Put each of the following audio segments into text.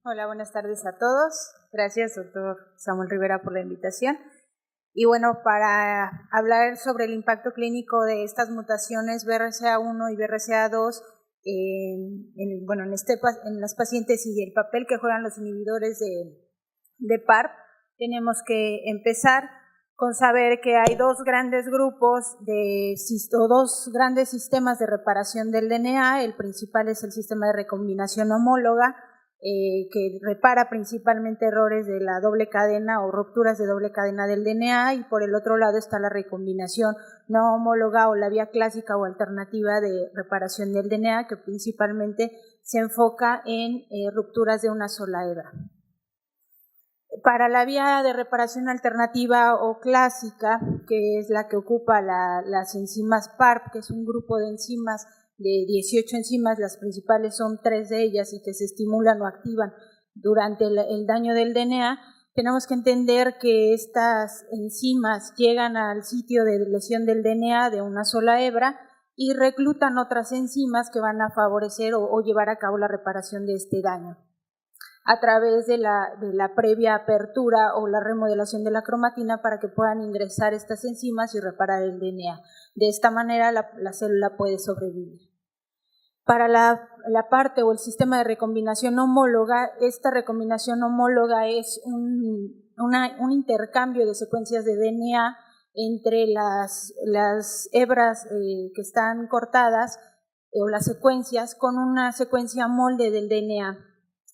Hola, buenas tardes a todos. Gracias, doctor Samuel Rivera, por la invitación. Y bueno, para hablar sobre el impacto clínico de estas mutaciones BRCA1 y BRCA2 en las pacientes y el papel que juegan los inhibidores de PARP, tenemos que empezar con saber que hay dos grandes grupos dos grandes sistemas de reparación del DNA. El principal es el sistema de recombinación homóloga, que repara principalmente errores de la doble cadena o rupturas de doble cadena del DNA, y por el otro lado está la recombinación no homóloga o la vía clásica o alternativa de reparación del DNA, que principalmente se enfoca en rupturas de una sola hebra. Para la vía de reparación alternativa o clásica, que es la que ocupa las enzimas PARP, que es un grupo de enzimas de 18 enzimas, las principales son 3 de ellas y que se estimulan o activan durante el daño del DNA, tenemos que entender que estas enzimas llegan al sitio de lesión del DNA de una sola hebra y reclutan otras enzimas que van a favorecer o llevar a cabo la reparación de este daño a través de la previa apertura o la remodelación de la cromatina para que puedan ingresar estas enzimas y reparar el DNA. De esta manera la célula puede sobrevivir. Para la parte o el sistema de recombinación homóloga, esta recombinación homóloga es un intercambio de secuencias de DNA entre las hebras que están cortadas o las secuencias con una secuencia molde del DNA.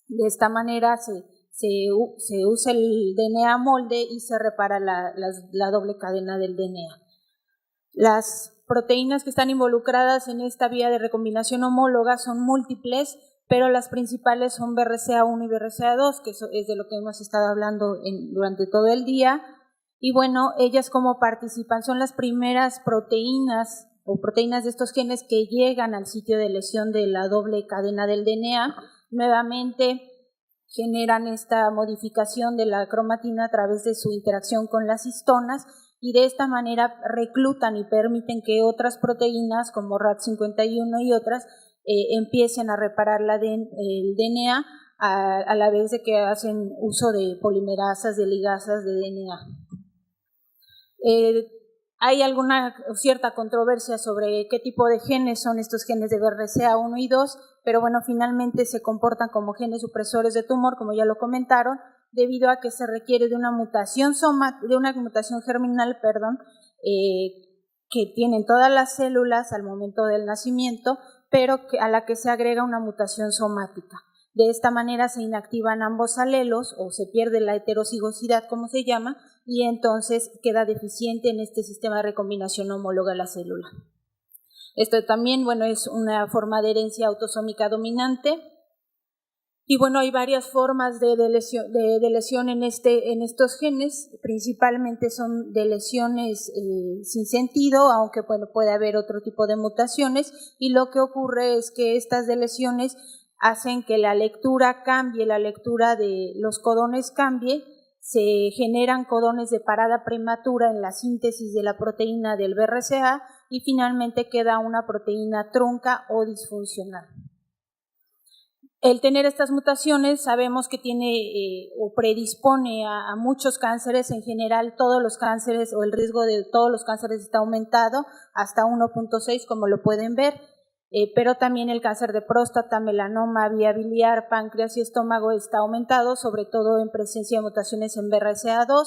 De esta manera se usa el DNA molde y se repara la doble cadena del DNA. Las proteínas que están involucradas en esta vía de recombinación homóloga son múltiples, pero las principales son BRCA1 y BRCA2, que es de lo que hemos estado hablando durante todo el día. Y bueno, ellas como participan son las primeras proteínas o proteínas de estos genes que llegan al sitio de lesión de la doble cadena del DNA. Nuevamente generan esta modificación de la cromatina a través de su interacción con las histonas y de esta manera reclutan y permiten que otras proteínas como RAD51 y otras empiecen a reparar el DNA a la vez de que hacen uso de polimerasas, de ligasas de DNA. Hay alguna cierta controversia sobre qué tipo de genes son estos genes de BRCA1 y 2, pero bueno, finalmente se comportan como genes supresores de tumor, como ya lo comentaron, debido a que se requiere de una mutación germinal, que tienen todas las células al momento del nacimiento, pero a la que se agrega una mutación somática. De esta manera se inactivan ambos alelos o se pierde la heterocigosidad, como se llama, y entonces queda deficiente en este sistema de recombinación homóloga la célula. Esto también, bueno, es una forma de herencia autosómica dominante. Y bueno, hay varias formas de lesión en estos genes, principalmente son de lesiones sin sentido, aunque bueno, puede haber otro tipo de mutaciones, y lo que ocurre es que estas lesiones hacen que la lectura cambie, la lectura de los codones cambie, se generan codones de parada prematura en la síntesis de la proteína del BRCA y finalmente queda una proteína trunca o disfuncional. El tener estas mutaciones sabemos que tiene o predispone a muchos cánceres, en general todos los cánceres o el riesgo de todos los cánceres está aumentado hasta 1.6 como lo pueden ver, pero también el cáncer de próstata, melanoma, vía biliar, páncreas y estómago está aumentado, sobre todo en presencia de mutaciones en BRCA2.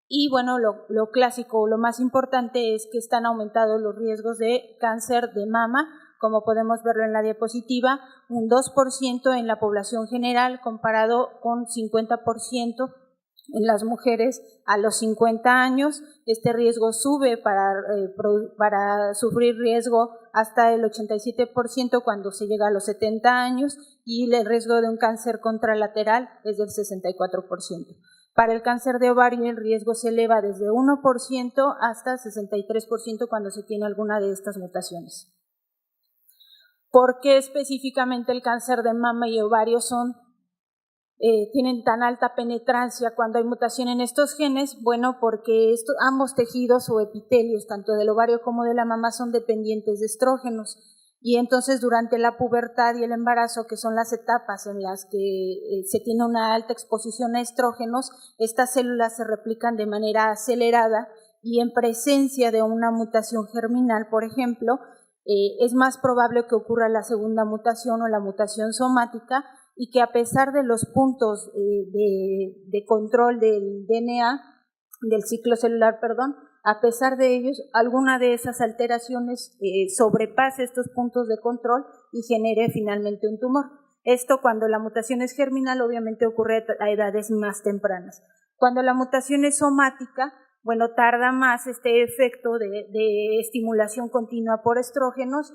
Y bueno, lo clásico o lo más importante es que están aumentados los riesgos de cáncer de mama, como podemos verlo en la diapositiva, un 2% en la población general comparado con 50% en las mujeres a los 50 años. Este riesgo sube para sufrir riesgo hasta el 87% cuando se llega a los 70 años y el riesgo de un cáncer contralateral es del 64%. Para el cáncer de ovario el riesgo se eleva desde 1% hasta 63% cuando se tiene alguna de estas mutaciones. ¿Por qué específicamente el cáncer de mama y ovario tienen tan alta penetrancia cuando hay mutación en estos genes? Bueno, porque ambos tejidos o epitelios, tanto del ovario como de la mama, son dependientes de estrógenos. Y entonces durante la pubertad y el embarazo, que son las etapas en las que se tiene una alta exposición a estrógenos, estas células se replican de manera acelerada y en presencia de una mutación germinal, por ejemplo, es más probable que ocurra la segunda mutación o la mutación somática, y que a pesar de los puntos de control del DNA, del ciclo celular, a pesar de ellos, alguna de esas alteraciones sobrepase estos puntos de control y genere finalmente un tumor. Esto, cuando la mutación es germinal, obviamente ocurre a edades más tempranas. Cuando la mutación es somática, bueno, tarda más este efecto de estimulación continua por estrógenos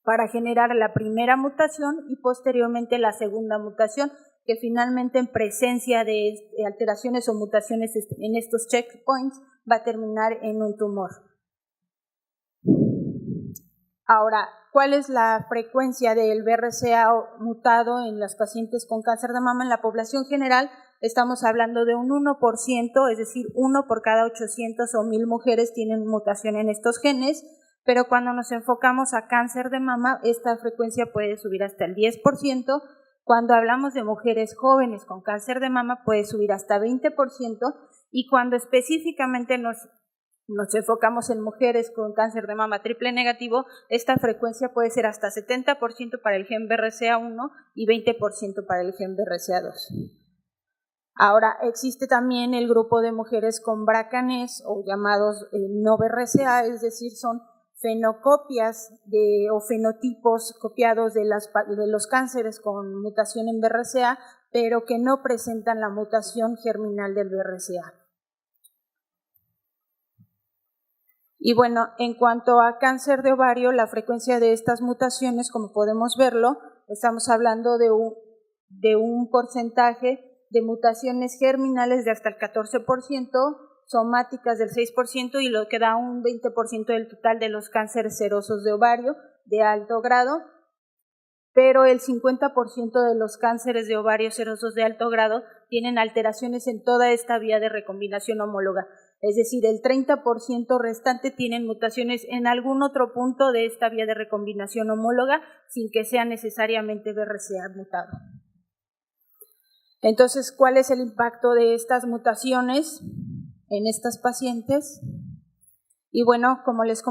para generar la primera mutación y posteriormente la segunda mutación, que finalmente en presencia de alteraciones o mutaciones en estos checkpoints va a terminar en un tumor. Ahora, ¿cuál es la frecuencia del BRCA mutado en los pacientes con cáncer de mama? En la población general estamos hablando de un 1%, es decir, 1 por cada 800 o 1000 mujeres tienen mutación en estos genes, pero cuando nos enfocamos a cáncer de mama, esta frecuencia puede subir hasta el 10%. Cuando hablamos de mujeres jóvenes con cáncer de mama, puede subir hasta 20%, y cuando específicamente nos enfocamos en mujeres con cáncer de mama triple negativo, esta frecuencia puede ser hasta 70% para el gen BRCA1 y 20% para el gen BRCA2. Ahora, existe también el grupo de mujeres con BRCA-NES o llamados no BRCA, es decir, son fenocopias o fenotipos copiados de los cánceres con mutación en BRCA, pero que no presentan la mutación germinal del BRCA. Y bueno, en cuanto a cáncer de ovario, la frecuencia de estas mutaciones, como podemos verlo, estamos hablando de un porcentaje de mutaciones germinales de hasta el 14%, somáticas del 6%, y lo que da un 20% del total de los cánceres serosos de ovario de alto grado, pero el 50% de los cánceres de ovario serosos de alto grado tienen alteraciones en toda esta vía de recombinación homóloga, es decir, el 30% restante tienen mutaciones en algún otro punto de esta vía de recombinación homóloga sin que sea necesariamente BRCA mutado. Entonces, ¿cuál es el impacto de estas mutaciones en estas pacientes? Y bueno, como les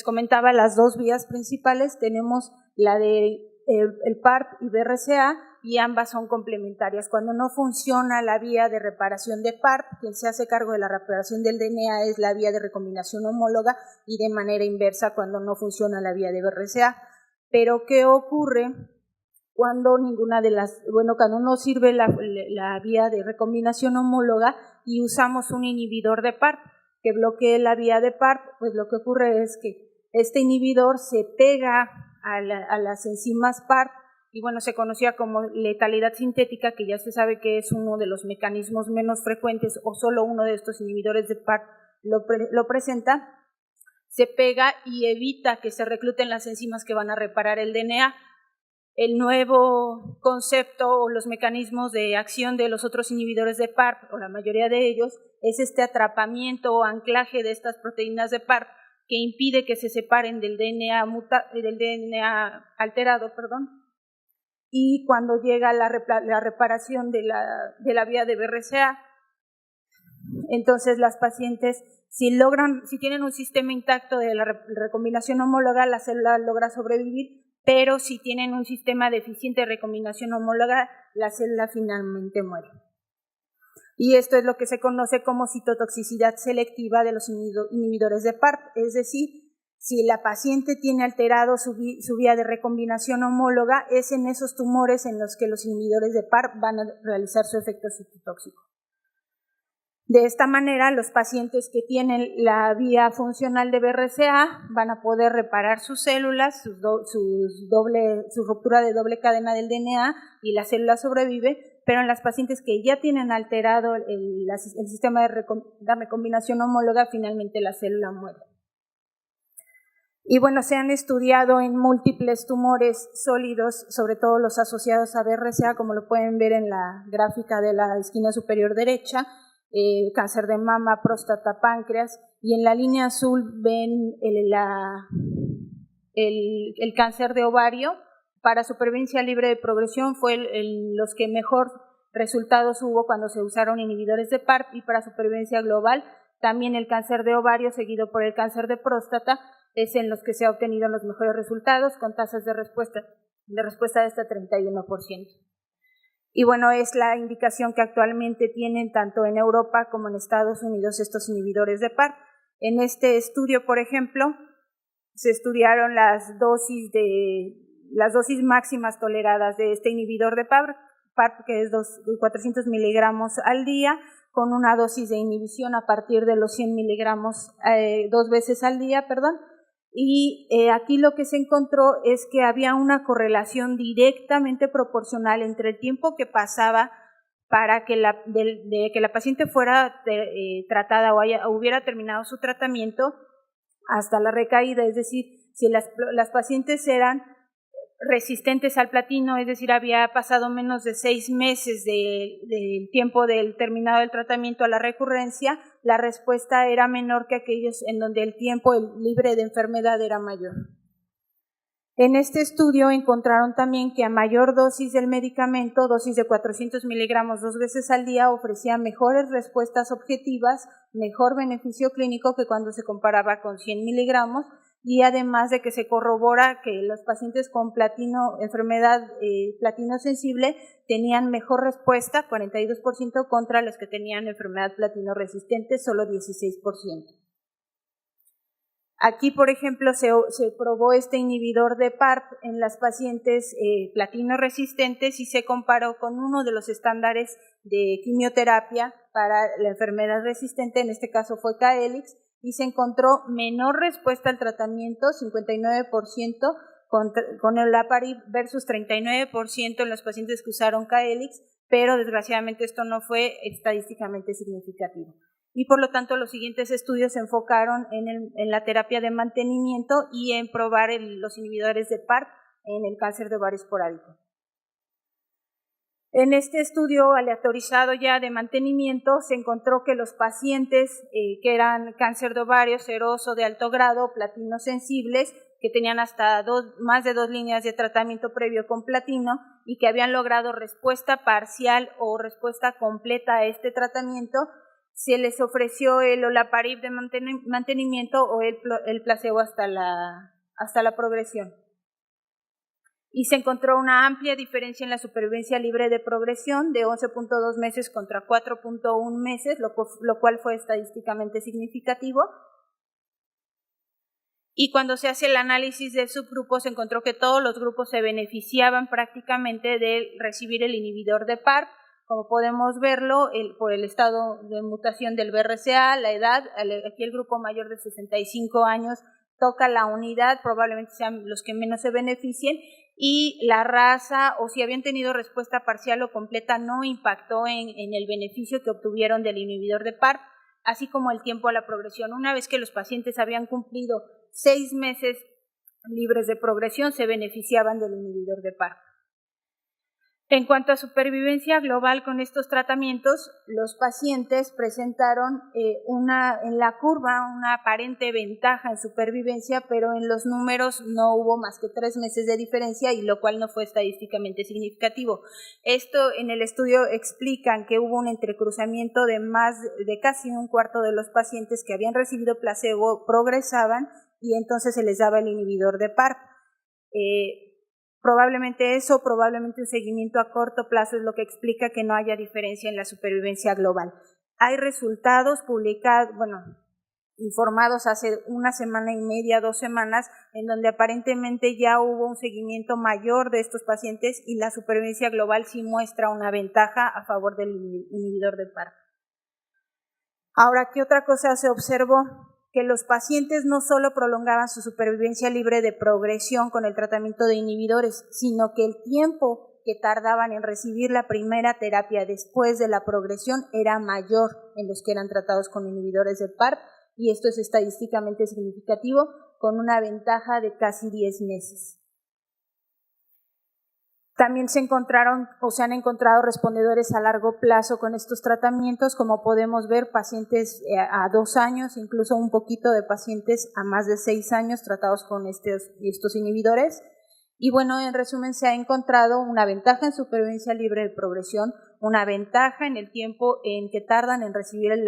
comentaba, las dos vías principales tenemos la de el PARP y BRCA, y ambas son complementarias. Cuando no funciona la vía de reparación de PARP, quien se hace cargo de la reparación del DNA es la vía de recombinación homóloga, y de manera inversa cuando no funciona la vía de BRCA. Pero ¿qué ocurre cuando cuando no sirve la vía de recombinación homóloga y usamos un inhibidor de PARP que bloquee la vía de PARP? Pues lo que ocurre es que este inhibidor se pega a las enzimas PARP, y bueno, se conocía como letalidad sintética, que ya se sabe que es uno de los mecanismos menos frecuentes, o solo uno de estos inhibidores de PARP lo presenta. Se pega y evita que se recluten las enzimas que van a reparar el DNA. El nuevo concepto o los mecanismos de acción de los otros inhibidores de PARP, o la mayoría de ellos, es este atrapamiento o anclaje de estas proteínas de PARP que impide que se separen del DNA alterado, y cuando llega la reparación de la vía de BRCA, entonces las pacientes, si tienen un sistema intacto de la recombinación homóloga, la célula logra sobrevivir, pero si tienen un sistema deficiente de recombinación homóloga, la célula finalmente muere. Y esto es lo que se conoce como citotoxicidad selectiva de los inhibidores de PARP, es decir, si la paciente tiene alterado su vía de recombinación homóloga, es en esos tumores en los que los inhibidores de PARP van a realizar su efecto citotóxico. De esta manera, los pacientes que tienen la vía funcional de BRCA van a poder reparar sus células, su ruptura de doble cadena del DNA, y la célula sobrevive, pero en las pacientes que ya tienen alterado el sistema de recombinación homóloga, finalmente la célula muere. Y bueno, se han estudiado en múltiples tumores sólidos, sobre todo los asociados a BRCA, como lo pueden ver en la gráfica de la esquina superior derecha, cáncer de mama, próstata, páncreas, y en la línea azul ven el cáncer de ovario. Para supervivencia libre de progresión fue los que mejor resultados hubo cuando se usaron inhibidores de PARP, y para supervivencia global también el cáncer de ovario seguido por el cáncer de próstata es en los que se ha obtenido los mejores resultados con tasas de respuesta de hasta 31%. Y bueno, es la indicación que actualmente tienen tanto en Europa como en Estados Unidos estos inhibidores de PARP. En este estudio, por ejemplo, se estudiaron las dosis máximas toleradas de este inhibidor de PARP, que es 400 miligramos al día, con una dosis de inhibición a partir de los 100 miligramos 2 veces al día, y aquí lo que se encontró es que había una correlación directamente proporcional entre el tiempo que pasaba para que de que la paciente fuera tratada o hubiera terminado su tratamiento hasta la recaída, es decir, si las pacientes eran resistentes al platino, es decir, había pasado menos de 6 meses del tiempo del terminado del tratamiento a la recurrencia, la respuesta era menor que aquellos en donde el tiempo libre de enfermedad era mayor. En este estudio encontraron también que a mayor dosis del medicamento, dosis de 400 miligramos 2 veces al día, ofrecía mejores respuestas objetivas, mejor beneficio clínico que cuando se comparaba con 100 miligramos, y además de que se corrobora que los pacientes con enfermedad platino sensible tenían mejor respuesta, 42%, contra los que tenían enfermedad platino resistente, solo 16%. Aquí, por ejemplo, se probó este inhibidor de PARP en las pacientes platino resistentes y se comparó con uno de los estándares de quimioterapia para la enfermedad resistente, en este caso fue Caelix, y se encontró menor respuesta al tratamiento, 59% con el olaparib versus 39% en los pacientes que usaron Caelix, pero desgraciadamente esto no fue estadísticamente significativo. Y por lo tanto los siguientes estudios se enfocaron en la terapia de mantenimiento y en probar los inhibidores de PARP en el cáncer de ovario esporádico. En este estudio aleatorizado ya de mantenimiento se encontró que los pacientes que eran cáncer de ovario seroso de alto grado, platino sensibles, que tenían hasta más de 2 líneas de tratamiento previo con platino y que habían logrado respuesta parcial o respuesta completa a este tratamiento, se les ofreció el olaparib de mantenimiento o el placebo hasta la progresión. Y se encontró una amplia diferencia en la supervivencia libre de progresión de 11.2 meses contra 4.1 meses, lo cual fue estadísticamente significativo. Y cuando se hace el análisis del subgrupo, se encontró que todos los grupos se beneficiaban prácticamente de recibir el inhibidor de PARP, como podemos verlo por el estado de mutación del BRCA, la edad. Aquí el grupo mayor de 65 años toca la unidad, probablemente sean los que menos se beneficien, y la raza o si habían tenido respuesta parcial o completa no impactó en el beneficio que obtuvieron del inhibidor de PARP, así como el tiempo a la progresión. Una vez que los pacientes habían cumplido 6 meses libres de progresión, se beneficiaban del inhibidor de PARP. En cuanto a supervivencia global con estos tratamientos, los pacientes presentaron en la curva una aparente ventaja en supervivencia, pero en los números no hubo más que 3 meses de diferencia, y lo cual no fue estadísticamente significativo. Esto en el estudio explican que hubo un entrecruzamiento de casi un cuarto de los pacientes que habían recibido placebo progresaban y entonces se les daba el inhibidor de PARP. Probablemente un seguimiento a corto plazo es lo que explica que no haya diferencia en la supervivencia global. Hay resultados informados hace 1 semana y media, 2 semanas, en donde aparentemente ya hubo un seguimiento mayor de estos pacientes y la supervivencia global sí muestra una ventaja a favor del inhibidor de PARP. Ahora, ¿qué otra cosa se observó? Que los pacientes no solo prolongaban su supervivencia libre de progresión con el tratamiento de inhibidores, sino que el tiempo que tardaban en recibir la primera terapia después de la progresión era mayor en los que eran tratados con inhibidores de PARP, y esto es estadísticamente significativo, con una ventaja de casi 10 meses. También se encontraron o se han encontrado respondedores a largo plazo con estos tratamientos, como podemos ver, pacientes a 2 años, incluso un poquito de pacientes a más de 6 años tratados con estos inhibidores. Y bueno, en resumen, se ha encontrado una ventaja en supervivencia libre de progresión, una ventaja en el tiempo en que tardan en recibir el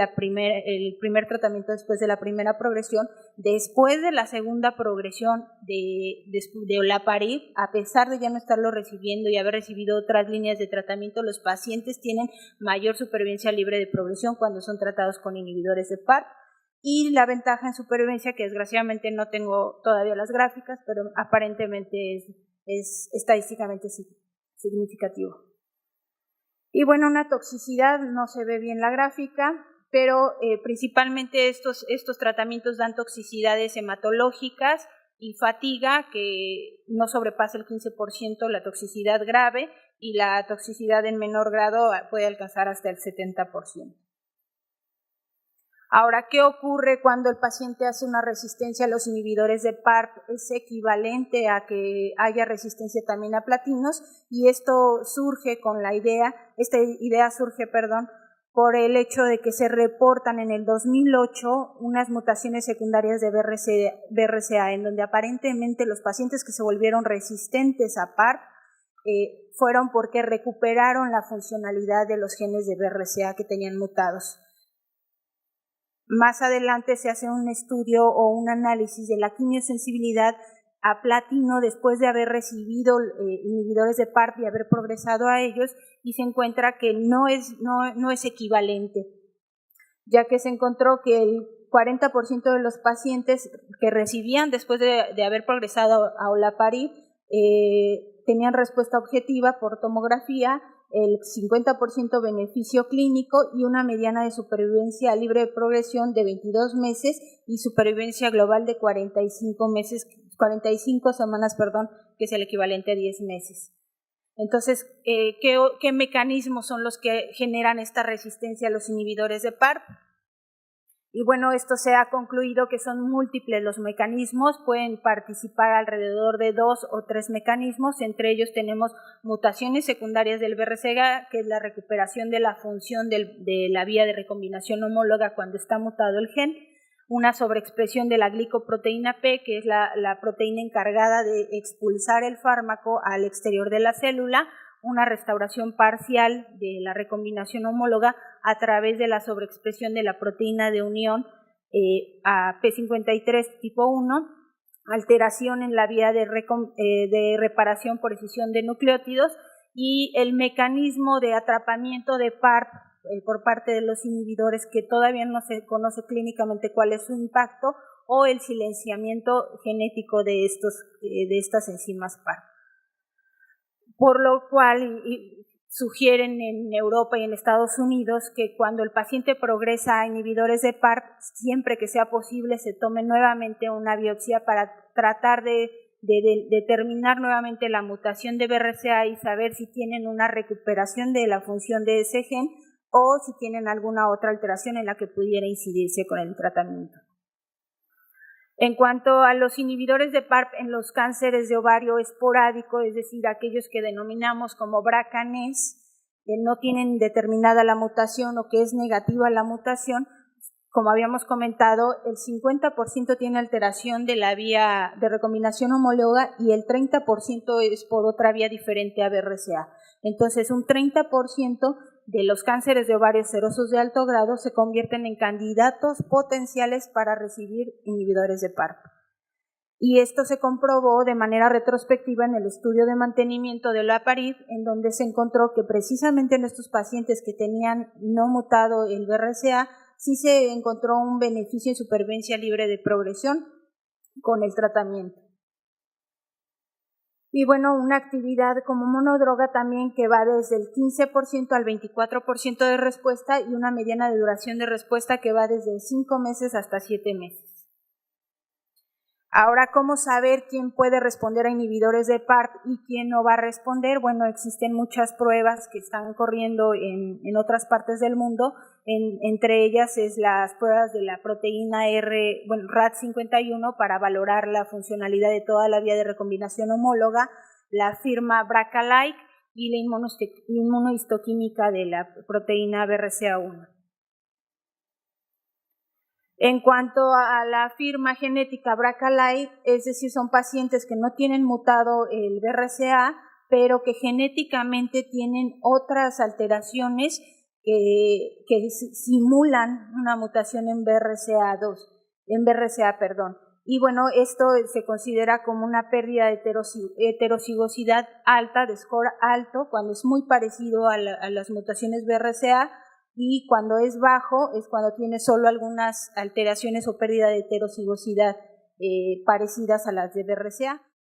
primer tratamiento después de la primera progresión, después de la segunda progresión de olaparib, a pesar de ya no estarlo recibiendo y haber recibido otras líneas de tratamiento, los pacientes tienen mayor supervivencia libre de progresión cuando son tratados con inhibidores de PARP. Y la ventaja en supervivencia, que desgraciadamente no tengo todavía las gráficas, pero aparentemente es estadísticamente significativo. Y bueno, una toxicidad, no se ve bien la gráfica, pero principalmente estos tratamientos dan toxicidades hematológicas y fatiga que no sobrepasa el 15%, la toxicidad grave, y la toxicidad en menor grado puede alcanzar hasta el 70%. Ahora, ¿qué ocurre cuando el paciente hace una resistencia a los inhibidores de PARP? Es equivalente a que haya resistencia también a platinos, y esto surge esta idea surge por el hecho de que se reportan en el 2008 unas mutaciones secundarias de BRCA, en donde aparentemente los pacientes que se volvieron resistentes a PARP fueron porque recuperaron la funcionalidad de los genes de BRCA que tenían mutados. Más adelante se hace un estudio o un análisis de la quimiosensibilidad a platino después de haber recibido inhibidores de PARP y haber progresado a ellos, y se encuentra que no es equivalente, ya que se encontró que el 40% de los pacientes que recibían después de haber progresado a olaparib tenían respuesta objetiva por tomografía, el 50% beneficio clínico y una mediana de supervivencia libre de progresión de 22 meses y supervivencia global de 45 semanas, que es el equivalente a 10 meses. Entonces, ¿qué mecanismos son los que generan esta resistencia a los inhibidores de PARP? Y bueno, esto se ha concluido que son múltiples los mecanismos, pueden participar alrededor de 2 o 3 mecanismos, entre ellos tenemos mutaciones secundarias del BRCA, que es la recuperación de la función de la vía de recombinación homóloga cuando está mutado el gen, una sobreexpresión de la glicoproteína P, que es la proteína encargada de expulsar el fármaco al exterior de la célula, una restauración parcial de la recombinación homóloga a través de la sobreexpresión de la proteína de unión a P53 tipo 1, alteración en la vía de reparación por escisión de nucleótidos, y el mecanismo de atrapamiento de PARP por parte de los inhibidores, que todavía no se conoce clínicamente cuál es su impacto, o el silenciamiento genético de estas enzimas PARP. Por lo cual sugieren en Europa y en Estados Unidos que cuando el paciente progresa a inhibidores de PARP, siempre que sea posible se tome nuevamente una biopsia para tratar de determinar nuevamente la mutación de BRCA y saber si tienen una recuperación de la función de ese gen o si tienen alguna otra alteración en la que pudiera incidirse con el tratamiento. En cuanto a los inhibidores de PARP en los cánceres de ovario esporádico, es decir, aquellos que denominamos como BRCA-NES, que no tienen determinada la mutación o que es negativa la mutación, como habíamos comentado, el 50% tiene alteración de la vía de recombinación homóloga y el 30% es por otra vía diferente a BRCA. Entonces, un 30% de los cánceres de ovario serosos de alto grado se convierten en candidatos potenciales para recibir inhibidores de PARP. Y esto se comprobó de manera retrospectiva en el estudio de mantenimiento de olaparib, en donde se encontró que precisamente en estos pacientes que tenían no mutado el BRCA, sí se encontró un beneficio en supervivencia libre de progresión con el tratamiento. Y bueno, una actividad como monodroga también que va desde el 15% al 24% de respuesta y una mediana de duración de respuesta que va desde 5 meses hasta 7 meses. Ahora, ¿cómo saber quién puede responder a inhibidores de PARP y quién no va a responder? Bueno, existen muchas pruebas que están corriendo en otras partes del mundo, entre ellas es las pruebas de la proteína RAD51 para valorar la funcionalidad de toda la vía de recombinación homóloga, la firma BRCA-like, y la inmunohistoquímica de la proteína BRCA1. En cuanto a la firma genética BRCA-LIGHT, es decir, son pacientes que no tienen mutado el BRCA, pero que genéticamente tienen otras alteraciones que simulan una mutación en BRCA, perdón. Y bueno, esto se considera como una pérdida de heterocigosidad alta, de score alto, cuando es muy parecido a las mutaciones BRCA, y cuando es bajo es cuando tiene solo algunas alteraciones o pérdida de heterocigosidad parecidas a las de BRCA.